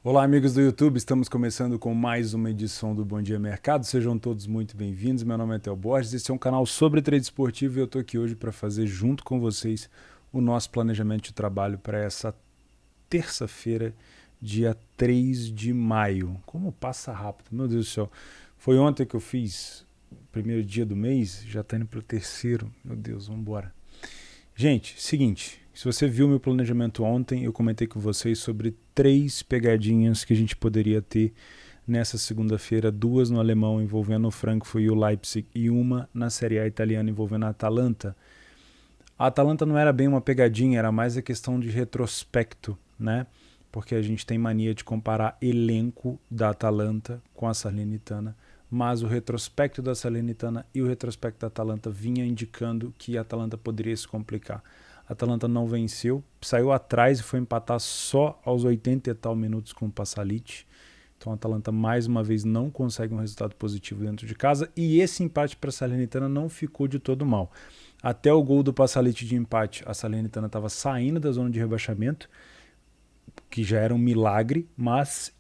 Olá, amigos do YouTube, estamos começando com mais uma edição do Bom Dia Mercado. Sejam todos muito bem-vindos. Meu nome é Theo Borges, esse é um canal sobre trade esportivo e eu estou aqui hoje para fazer junto com vocês o nosso planejamento de trabalho para essa terça-feira, dia 3 de maio. Como passa rápido, meu Deus do céu. Foi ontem que eu fiz o primeiro dia do mês, já está indo para o terceiro. Meu Deus, vamos embora. Gente, seguinte, se você viu meu planejamento ontem, eu comentei com vocês sobre 3 pegadinhas que a gente poderia ter nessa segunda-feira, 2 no alemão envolvendo o Frankfurt e o Leipzig e uma na Série A italiana envolvendo a Atalanta. A Atalanta não era bem uma pegadinha, era mais a questão de retrospecto, né? Porque a gente tem mania de comparar elenco da Atalanta com a Salernitana, mas o retrospecto da Salernitana e o retrospecto da Atalanta vinha indicando que a Atalanta poderia se complicar. A Atalanta não venceu, saiu atrás e foi empatar só aos 80 e tal minutos com o Pasalic. Então a Atalanta mais uma vez não consegue um resultado positivo dentro de casa e esse empate para a Salernitana não ficou de todo mal. Até o gol do Pasalic de empate, a Salernitana estava saindo da zona de rebaixamento, que já era um milagre, mas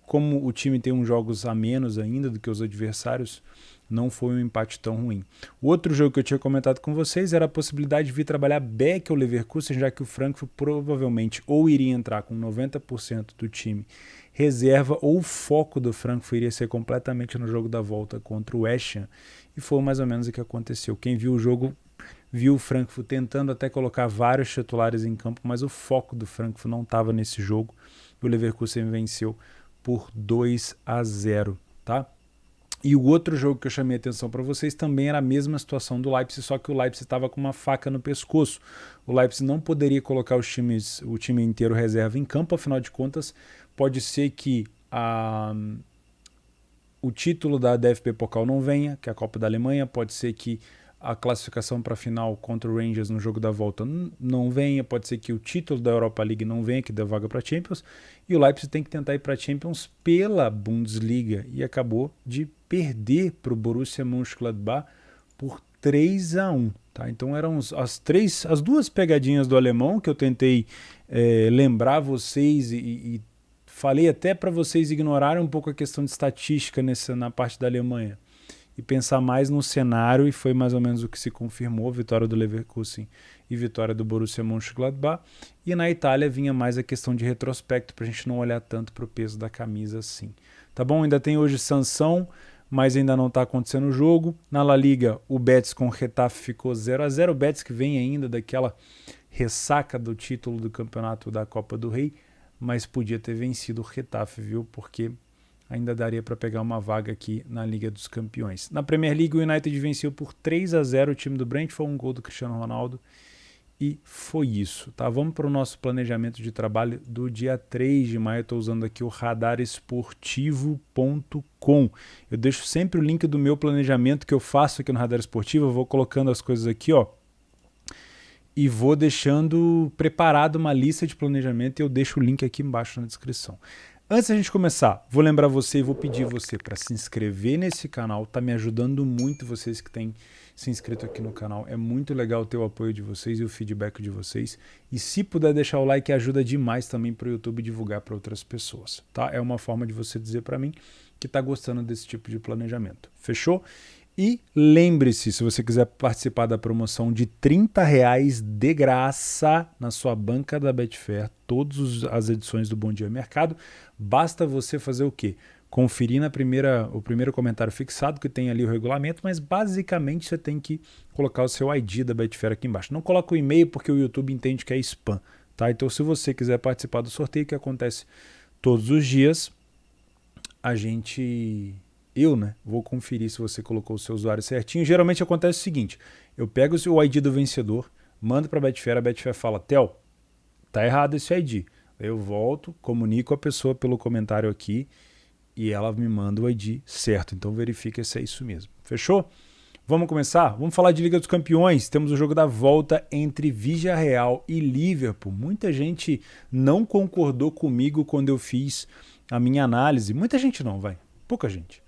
como o time tem uns jogos a menos ainda do que os adversários, não foi um empate tão ruim. O outro jogo que eu tinha comentado com vocês era a possibilidade de vir trabalhar back ao Leverkusen, já que o Frankfurt provavelmente ou iria entrar com 90% do time reserva, ou o foco do Frankfurt iria ser completamente no jogo da volta contra o West Ham, e foi mais ou menos o que aconteceu. Quem viu o jogo viu o Frankfurt tentando até colocar vários titulares em campo, mas o foco do Frankfurt não estava nesse jogo. O Leverkusen venceu por 2-0, tá? E o outro jogo que eu chamei a atenção para vocês também era a mesma situação do Leipzig, só que o Leipzig estava com uma faca no pescoço. O Leipzig não poderia colocar o time inteiro reserva em campo, afinal de contas, pode ser que o título da DFB Pokal não venha, que é a Copa da Alemanha, pode ser que a classificação para a final contra o Rangers no jogo da volta não venha, pode ser que o título da Europa League não venha, que dê vaga para a Champions, e o Leipzig tem que tentar ir para a Champions pela Bundesliga, e acabou de perder para o Borussia Mönchengladbach por 3-1. Tá? Então eram as duas pegadinhas do alemão que eu tentei lembrar vocês e falei até para vocês ignorarem um pouco a questão de estatística na parte da Alemanha e pensar mais no cenário, e foi mais ou menos o que se confirmou, vitória do Leverkusen e vitória do Borussia Mönchengladbach. E na Itália vinha mais a questão de retrospecto, para a gente não olhar tanto para o peso da camisa assim. Tá bom? Ainda tem hoje sanção, mas ainda não está acontecendo o jogo. Na La Liga, o Betis com o Getafe ficou 0-0. O Betis que vem ainda daquela ressaca do título do campeonato da Copa do Rei, mas podia ter vencido o Getafe, viu? Porque ainda daria para pegar uma vaga aqui na Liga dos Campeões. Na Premier League, o United venceu por 3-0 o time do Brentford, um gol do Cristiano Ronaldo, e foi isso, tá? Vamos para o nosso planejamento de trabalho do dia 3 de maio. Estou usando aqui o radaresportivo.com. Eu deixo sempre o link do meu planejamento que eu faço aqui no Radar Esportivo. Eu vou colocando as coisas aqui, ó, e vou deixando preparado uma lista de planejamento, e eu deixo o link aqui embaixo na descrição. Antes da gente começar, vou lembrar você e vou pedir você para se inscrever nesse canal. Tá me ajudando muito, vocês que têm se inscrito aqui no canal. É muito legal ter o apoio de vocês e o feedback de vocês. E se puder deixar o like, ajuda demais também para o YouTube divulgar para outras pessoas, tá? É uma forma de você dizer para mim que tá gostando desse tipo de planejamento. Fechou? E lembre-se, se você quiser participar da promoção de R$30 de graça na sua banca da Betfair, todas as edições do Bom Dia Mercado, basta você fazer o quê? Conferir o primeiro comentário fixado, que tem ali o regulamento, mas basicamente você tem que colocar o seu ID da Betfair aqui embaixo. Não coloca o e-mail porque o YouTube entende que é spam, tá? Então, se você quiser participar do sorteio que acontece todos os dias, eu vou conferir se você colocou o seu usuário certinho. Geralmente acontece o seguinte: eu pego o ID do vencedor, mando para a Betfair fala, Theo, tá errado esse ID. Eu volto, comunico a pessoa pelo comentário aqui e ela me manda o ID certo. Então verifica se é isso mesmo. Fechou? Vamos começar? Vamos falar de Liga dos Campeões. Temos o jogo da volta entre Villarreal e Liverpool. Muita gente não concordou comigo quando eu fiz a minha análise. Muita gente não, pouca gente.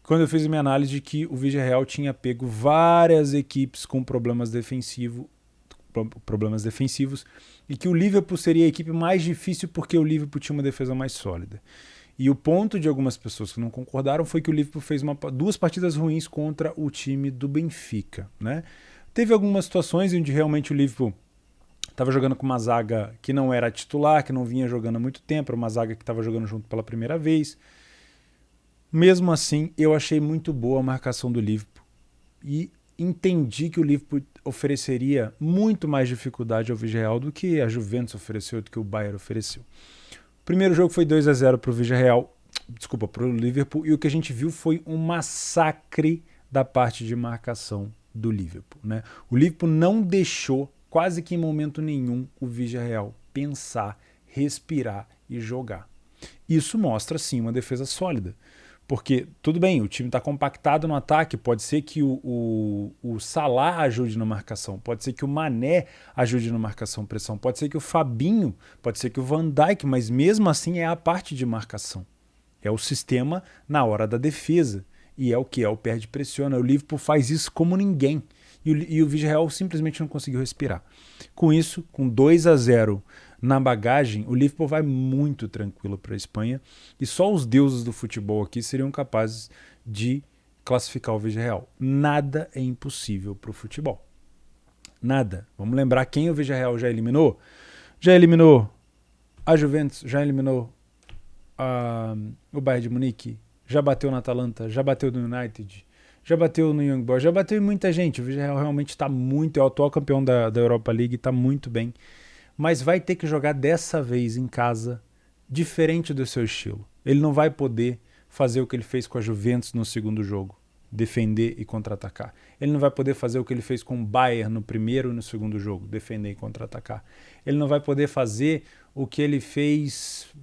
Quando eu fiz a minha análise de que o Villarreal tinha pego várias equipes com problemas defensivos problemas defensivos, e que o Liverpool seria a equipe mais difícil porque o Liverpool tinha uma defesa mais sólida. E o ponto de algumas pessoas que não concordaram foi que o Liverpool fez duas partidas ruins contra o time do Benfica, né? Teve algumas situações onde realmente o Liverpool estava jogando com uma zaga que não era titular, que não vinha jogando há muito tempo, era uma zaga que estava jogando junto pela primeira vez. Mesmo assim, eu achei muito boa a marcação do Liverpool e entendi que o Liverpool ofereceria muito mais dificuldade ao Villarreal do que a Juventus ofereceu, do que o Bayern ofereceu. O primeiro jogo foi 2-0 para o Villarreal, para o Liverpool, e o que a gente viu foi um massacre da parte de marcação do Liverpool, né? O Liverpool não deixou, quase que em momento nenhum, o Villarreal pensar, respirar e jogar. Isso mostra, sim, uma defesa sólida. Porque, tudo bem, o time está compactado no ataque, pode ser que o Salah ajude na marcação, pode ser que o Mané ajude na marcação-pressão, pode ser que o Fabinho, pode ser que o Van Dijk, mas mesmo assim é a parte de marcação. É o sistema na hora da defesa. E é o que? É o perde-pressiona. O Liverpool faz isso como ninguém. E o Villarreal simplesmente não conseguiu respirar. Com isso, com 2-0 na bagagem, o Liverpool vai muito tranquilo para a Espanha e só os deuses do futebol aqui seriam capazes de classificar o Villarreal. Nada é impossível para o futebol. Nada. Vamos lembrar quem o Villarreal já eliminou? Já eliminou a Juventus, já eliminou o Bayern de Munique, já bateu na Atalanta, já bateu no United, já bateu no Young Boys, já bateu em muita gente. O Villarreal realmente está muito, é o atual campeão da Europa League, está muito bem. Mas vai ter que jogar dessa vez em casa, diferente do seu estilo. Ele não vai poder fazer o que ele fez com a Juventus no segundo jogo, defender e contra-atacar. Ele não vai poder fazer o que ele fez com o Bayern no primeiro e no segundo jogo, defender e contra-atacar. Ele não vai poder fazer o que ele fez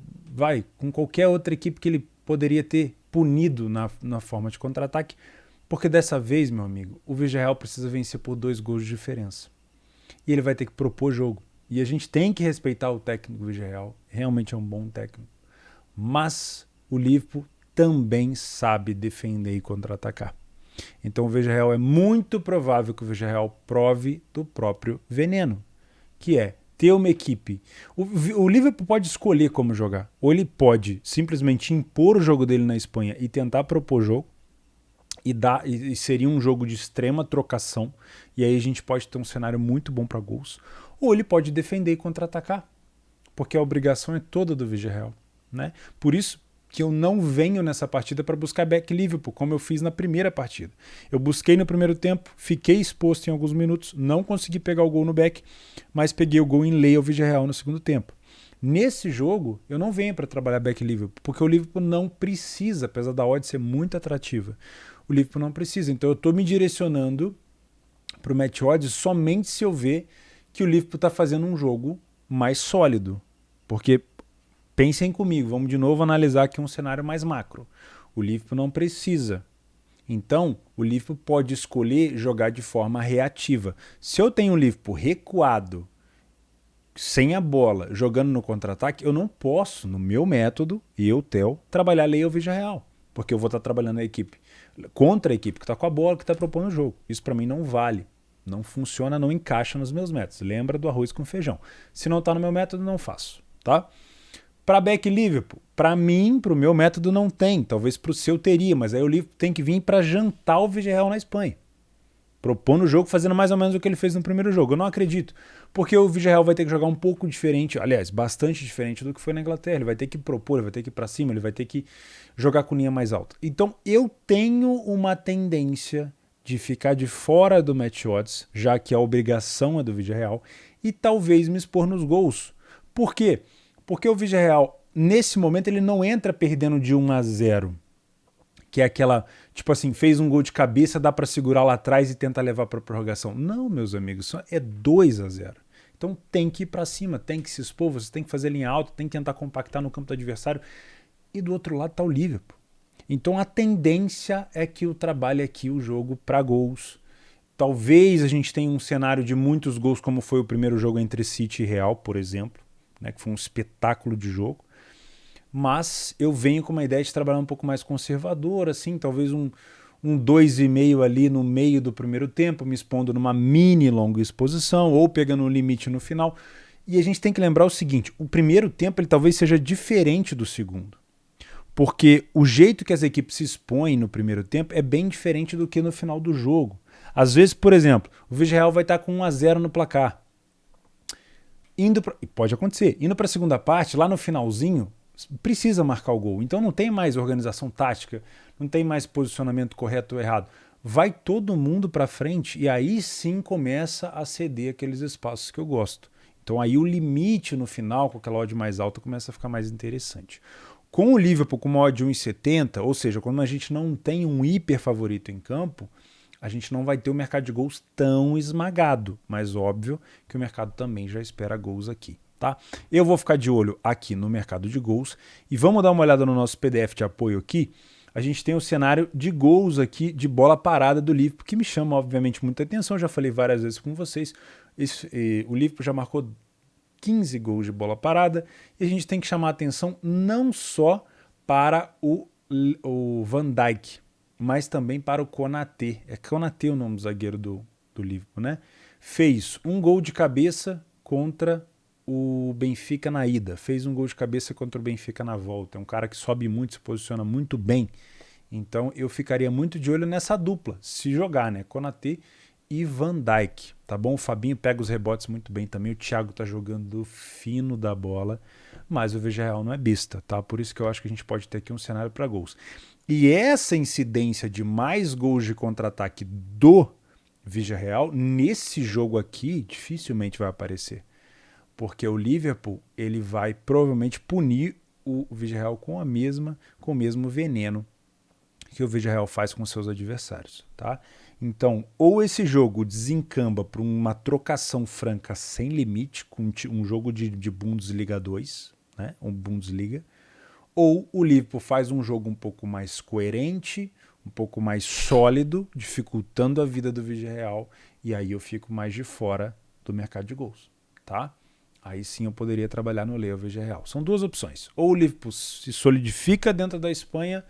com qualquer outra equipe que ele poderia ter punido na forma de contra-ataque, porque dessa vez, meu amigo, o Villarreal precisa vencer por 2 gols de diferença. E ele vai ter que propor jogo. E a gente tem que respeitar o técnico do Villarreal, realmente é um bom técnico. Mas o Liverpool também sabe defender e contra-atacar. Então o Villarreal é muito provável que o Villarreal prove do próprio veneno, que é ter uma equipe. O Liverpool pode escolher como jogar, ou ele pode simplesmente impor o jogo dele na Espanha e tentar propor jogo, e seria um jogo de extrema trocação, e aí a gente pode ter um cenário muito bom para gols, ou ele pode defender e contra-atacar, porque a obrigação é toda do Villarreal, né? Por isso que eu não venho nessa partida para buscar back Liverpool, como eu fiz na primeira partida. Eu busquei no primeiro tempo, fiquei exposto em alguns minutos, não consegui pegar o gol no back, mas peguei o gol em lei ao Villarreal no segundo tempo. Nesse jogo, eu não venho para trabalhar back Liverpool, porque o Liverpool não precisa, apesar da odd ser muito atrativa. O Liverpool não precisa, então eu estou me direcionando para o match odds somente se eu ver que o Liverpool está fazendo um jogo mais sólido. Porque, pensem comigo, vamos de novo analisar aqui um cenário mais macro. O Liverpool não precisa. Então, o Liverpool pode escolher jogar de forma reativa. Se eu tenho um Liverpool recuado, sem a bola, jogando no contra-ataque, eu não posso, no meu método, Theo, trabalhar lei ao Villarreal. Porque eu vou estar trabalhando a equipe contra a equipe que está com a bola, que está propondo o jogo. Isso para mim não vale. Não funciona, não encaixa nos meus métodos. Lembra do arroz com feijão. Se não está no meu método, não faço. Tá? Para back Liverpool, para mim, para o meu método não tem. Talvez para o seu teria, mas aí o Liverpool tem que vir para jantar o Villarreal na Espanha. Propondo o jogo, fazendo mais ou menos o que ele fez no primeiro jogo. Eu não acredito, porque o Villarreal vai ter que jogar um pouco diferente, aliás, bastante diferente do que foi na Inglaterra. Ele vai ter que propor, ele vai ter que ir para cima, ele vai ter que jogar com linha mais alta. Então eu tenho uma tendência de ficar de fora do match odds, já que a obrigação é do Villarreal, e talvez me expor nos gols. Por quê? Porque o Villarreal, nesse momento, ele não entra perdendo de 1-0. Que é aquela, tipo assim, fez um gol de cabeça, dá para segurar lá atrás e tentar levar para prorrogação. Não, meus amigos, isso é 2-0. Então tem que ir para cima, tem que se expor, você tem que fazer linha alta, tem que tentar compactar no campo do adversário. E do outro lado está o Liverpool. Então a tendência é que eu trabalhe aqui o jogo para gols. Talvez a gente tenha um cenário de muitos gols, como foi o primeiro jogo entre City e Real, por exemplo, né, que foi um espetáculo de jogo. Mas eu venho com uma ideia de trabalhar um pouco mais conservador, assim, talvez um um 2,5 ali no meio do primeiro tempo, me expondo numa mini longa exposição ou pegando um limite no final. E a gente tem que lembrar o seguinte, o primeiro tempo ele talvez seja diferente do segundo. Porque o jeito que as equipes se expõem no primeiro tempo é bem diferente do que no final do jogo. Às vezes, por exemplo, o Villarreal vai estar com 1-0 no placar. Pode acontecer. Indo para a segunda parte, lá no finalzinho, precisa marcar o gol. Então não tem mais organização tática, não tem mais posicionamento correto ou errado. Vai todo mundo para frente e aí sim começa a ceder aqueles espaços que eu gosto. Então aí o limite no final, com aquela odd mais alta, começa a ficar mais interessante. Com o Liverpool com uma odd de 1,70, ou seja, quando a gente não tem um hiper favorito em campo, a gente não vai ter o mercado de gols tão esmagado, mas óbvio que o mercado também já espera gols aqui, tá? Eu vou ficar de olho aqui no mercado de gols e vamos dar uma olhada no nosso PDF de apoio aqui. A gente tem o cenário de gols aqui de bola parada do Liverpool, que me chama obviamente muita atenção, já falei várias vezes com vocês, o Liverpool já marcou 15 gols de bola parada e a gente tem que chamar a atenção não só para o Van Dijk, mas também para o Konaté. É Konaté o nome do zagueiro do Liverpool, né? Fez um gol de cabeça contra o Benfica na ida, fez um gol de cabeça contra o Benfica na volta. É um cara que sobe muito, se posiciona muito bem. Então eu ficaria muito de olho nessa dupla, se jogar, né? Konaté e Van Dijk, tá bom? O Fabinho pega os rebotes muito bem também, o Thiago tá jogando fino da bola, mas o Villarreal não é besta, tá? Por isso que eu acho que a gente pode ter aqui um cenário para gols. E essa incidência de mais gols de contra-ataque do Villarreal, nesse jogo aqui, dificilmente vai aparecer. Porque o Liverpool ele vai provavelmente punir o Villarreal com o mesmo veneno que o Villarreal faz com seus adversários, tá? Então, ou esse jogo desencamba para uma trocação franca sem limite, com um jogo de Bundesliga 2, né? Um Bundesliga, ou o Liverpool faz um jogo um pouco mais coerente, um pouco mais sólido, dificultando a vida do Villarreal, e aí eu fico mais de fora do mercado de gols, tá? Aí sim eu poderia trabalhar no Leo Villarreal. São duas opções. Ou o Liverpool se solidifica dentro da Espanha,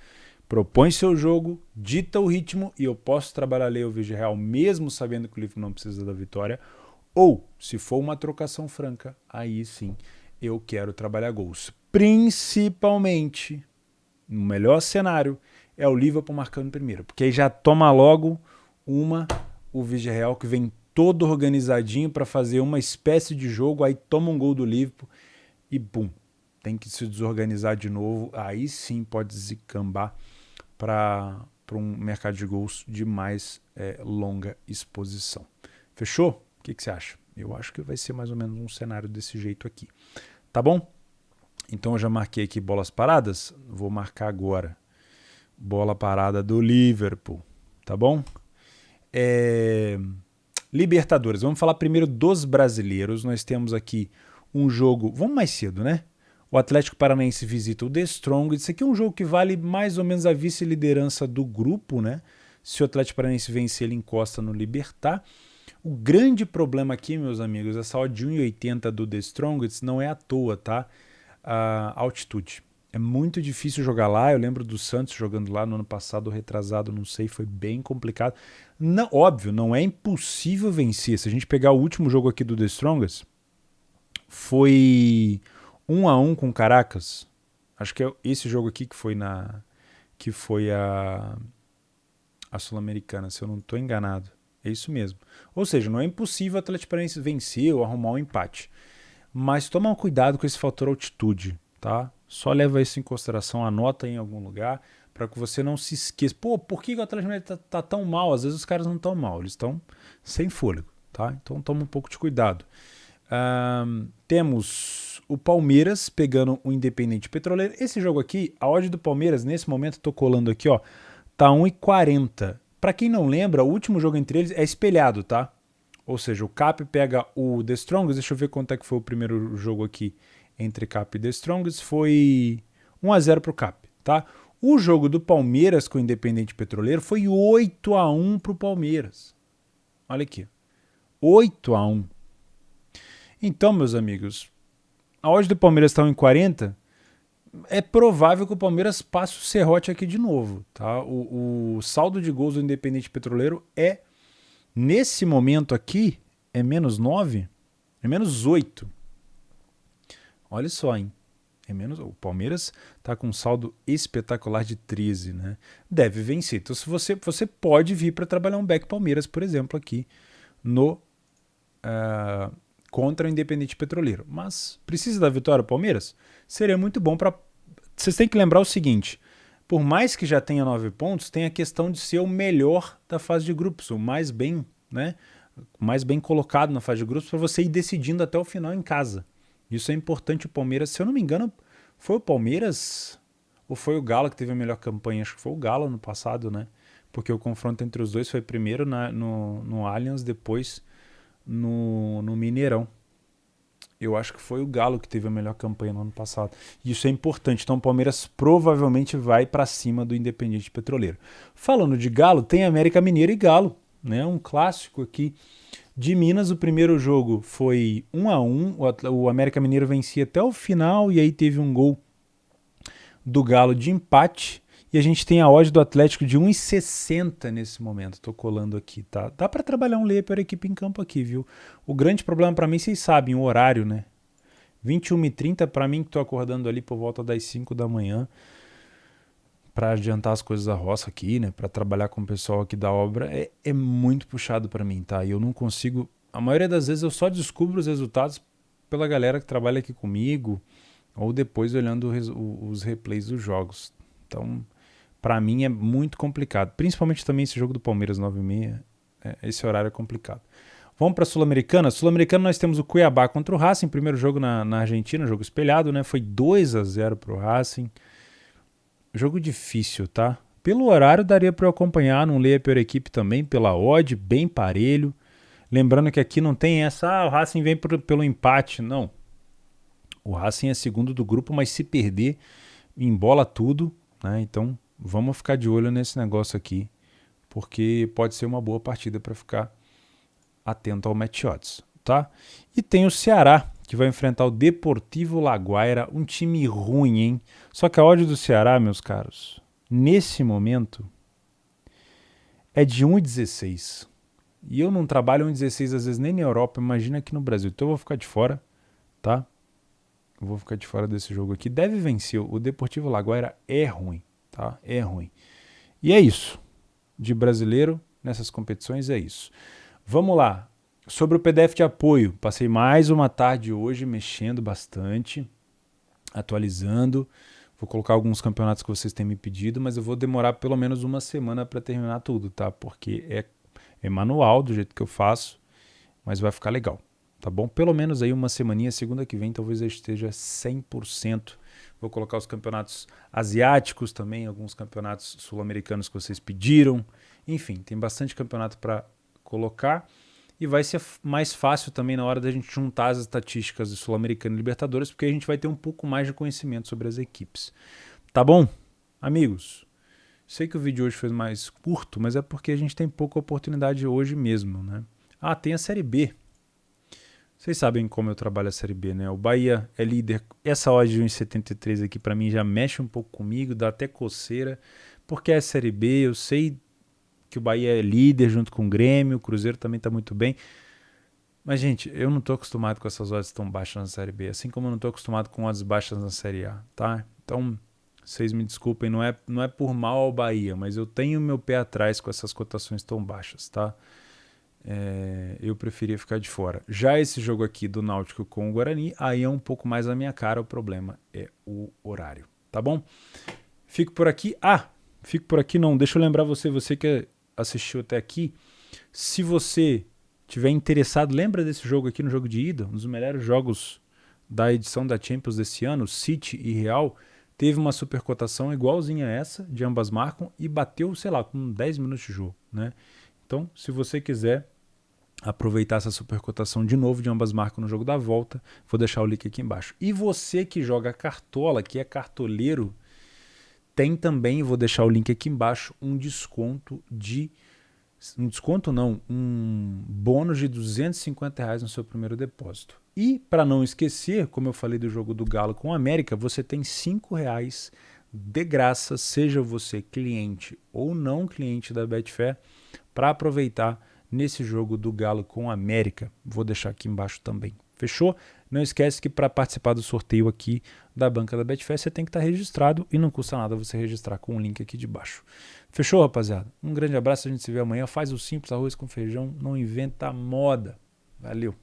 propõe seu jogo, dita o ritmo e eu posso trabalhar Leo Villarreal mesmo sabendo que o Liverpool não precisa da vitória. Ou, se for uma trocação franca, aí sim eu quero trabalhar gols. Principalmente, no melhor cenário, é o Liverpool marcando primeiro. Porque aí já toma logo o Villarreal que vem todo organizadinho para fazer uma espécie de jogo, aí toma um gol do Liverpool e bum, tem que se desorganizar de novo. Aí sim pode descambar para um mercado de gols de mais longa exposição. Fechou? O que você acha? Eu acho que vai ser mais ou menos um cenário desse jeito aqui. Tá bom? Então eu já marquei aqui bolas paradas. Vou marcar agora. Bola parada do Liverpool. Tá bom? Libertadores. Vamos falar primeiro dos brasileiros. Nós temos aqui um jogo... Vamos mais cedo, né? O Atlético Paranaense visita o The Strong. Isso aqui é um jogo que vale mais ou menos a vice-liderança do grupo, né? Se o Atlético Paranaense vencer, ele encosta no Libertad. O grande problema aqui, meus amigos, essa odd de 1,80 do The Strongest não é à toa, tá? A altitude. É muito difícil jogar lá. Eu lembro do Santos jogando lá no ano passado, retrasado, não sei, foi bem complicado. Não, óbvio, não é impossível vencer. Se a gente pegar o último jogo aqui do The Strongest, foi 1-1 com Caracas. Acho que é esse jogo aqui que foi a Sul-Americana, se eu não estou enganado. É isso mesmo. Ou seja, não é impossível o Atlético Paranaense vencer ou arrumar um empate. Mas toma um cuidado com esse fator altitude, tá? Só leva isso em consideração, anota em algum lugar, para que você não se esqueça. Pô, por que o Atlético Paranaense tá tão mal? Às vezes os caras não estão mal, eles estão sem fôlego, tá? Então toma um pouco de cuidado. Temos o Palmeiras pegando o Independente Petroleiro. Esse jogo aqui, a odd do Palmeiras, nesse momento, tô colando aqui, ó, tá 1,40. Para quem não lembra, o último jogo entre eles é espelhado, tá? Ou seja, o Cap pega o The Strongest. Deixa eu ver quanto é que foi o primeiro jogo aqui entre Cap e The Strongest. Foi 1-0 pro Cap, tá? O jogo do Palmeiras com o Independente Petroleiro foi 8-1 pro Palmeiras. Olha aqui. 8-1. Então, meus amigos, a odd do Palmeiras está 1,40. é provável que o Palmeiras passe o serrote aqui de novo, tá? O saldo de gols do Independente Petroleiro nesse momento aqui, é -9, é -8. Olha só, hein? O Palmeiras está com um saldo espetacular de 13, né? Deve vencer. Então, se você pode vir para trabalhar um back Palmeiras, por exemplo, aqui no contra o Independente Petroleiro. Mas precisa da vitória, Palmeiras? Seria muito bom para... Vocês têm que lembrar o seguinte, por mais que já tenha 9 pontos, tem a questão de ser o melhor da fase de grupos, o mais bem, né? Mais bem colocado na fase de grupos para você ir decidindo até o final em casa. Isso é importante. O Palmeiras, se eu não me engano, foi o Palmeiras ou foi o Galo que teve a melhor campanha? Acho que foi o Galo no passado, né? Porque o confronto entre os dois foi primeiro no Allianz, depois no Mineirão. Eu acho que foi o Galo que teve a melhor campanha no ano passado. Isso é importante. Então o Palmeiras provavelmente vai para cima do Independiente Petroleiro. Falando de Galo, tem América Mineiro e Galo, né? Um clássico aqui de Minas. O primeiro jogo foi 1-1. O América Mineiro vencia até o final e aí teve um gol do Galo de empate. E a gente tem a odd do Atlético de 1,60 nesse momento. Tô colando aqui, tá? Dá para trabalhar um layer para a equipe em campo aqui, viu? O grande problema para mim, vocês sabem, o horário, né? 21h30 para mim, que tô acordando ali por volta das 5 da manhã para adiantar as coisas da roça aqui, né? Para trabalhar com o pessoal aqui da obra, é muito puxado para mim, tá? E eu não consigo... A maioria das vezes eu só descubro os resultados pela galera que trabalha aqui comigo ou depois olhando os replays dos jogos. Então... Para mim é muito complicado, principalmente também esse jogo do Palmeiras 9h30, esse horário é complicado. Vamos para a Sul-Americana. Sul-Americana nós temos o Cuiabá contra o Racing, primeiro jogo na Argentina, jogo espelhado, né? Foi 2-0 para o Racing. Jogo difícil, tá? Pelo horário daria para eu acompanhar, não leia pela equipe também, pela odd, bem parelho. Lembrando que aqui não tem essa, o Racing vem pelo empate, não. O Racing é segundo do grupo, mas se perder, embola tudo, né? Então... Vamos ficar de olho nesse negócio aqui, porque pode ser uma boa partida para ficar atento ao match odds, tá? E tem o Ceará, que vai enfrentar o Deportivo Laguaira, um time ruim, hein? Só que a odd do Ceará, meus caros, nesse momento, é de 1,16. E eu não trabalho 1,16 às vezes nem na Europa, imagina aqui no Brasil. Então eu vou ficar de fora, tá? Eu vou ficar de fora desse jogo aqui. Deve vencer, o Deportivo Laguaira é ruim. Tá? É ruim. E é isso. De brasileiro, nessas competições, é isso. Vamos lá. Sobre o PDF de apoio. Passei mais uma tarde hoje mexendo bastante, atualizando. Vou colocar alguns campeonatos que vocês têm me pedido, mas eu vou demorar pelo menos uma semana para terminar tudo, tá? Porque é manual do jeito que eu faço, mas vai ficar legal, tá bom? Pelo menos aí uma semaninha, segunda que vem, talvez eu esteja 100%. Vou colocar os campeonatos asiáticos também, alguns campeonatos sul-americanos que vocês pediram. Enfim, tem bastante campeonato para colocar. E vai ser mais fácil também na hora da gente juntar as estatísticas de Sul-Americano e Libertadores, porque a gente vai ter um pouco mais de conhecimento sobre as equipes. Tá bom? Amigos, sei que o vídeo hoje foi mais curto, mas é porque a gente tem pouca oportunidade hoje mesmo, né? Ah, tem a Série B. Vocês sabem como eu trabalho a Série B, né? O Bahia é líder. Essa odd de 1,73 aqui para mim já mexe um pouco comigo, dá até coceira, porque é a Série B, eu sei que o Bahia é líder junto com o Grêmio, o Cruzeiro também está muito bem. Mas, gente, eu não estou acostumado com essas odds tão baixas na Série B, assim como eu não estou acostumado com odds baixas na Série A, tá? Então, vocês me desculpem, não é por mal ao Bahia, mas eu tenho meu pé atrás com essas cotações tão baixas, tá? Eu preferia ficar de fora. Já esse jogo aqui do Náutico com o Guarani, aí é um pouco mais a minha cara, o problema é o horário, tá bom? Fico por aqui. Fico por aqui não, deixa eu lembrar você que assistiu até aqui, se você tiver interessado, lembra desse jogo aqui no jogo de ida, um dos melhores jogos da edição da Champions desse ano, City e Real, teve uma supercotação igualzinha a essa, de ambas marcam, e bateu, sei lá, com 10 minutos de jogo, né? Então, se você quiser aproveitar essa supercotação de novo de ambas marcas no jogo da volta, vou deixar o link aqui embaixo. E você que joga cartola, que é cartoleiro, tem também, vou deixar o link aqui embaixo, um desconto de um desconto não, um bônus de R$ 250 no seu primeiro depósito. E para não esquecer, como eu falei do jogo do Galo com o América, você tem R$ 5 de graça, seja você cliente ou não cliente da Betfair, para aproveitar nesse jogo do Galo com o América. Vou deixar aqui embaixo também. Fechou? Não esquece que para participar do sorteio aqui da banca da Betfair, você tem que estar registrado e não custa nada você registrar com o link aqui de baixo. Fechou, rapaziada? Um grande abraço, a gente se vê amanhã. Faz o simples, arroz com feijão, não inventa moda. Valeu!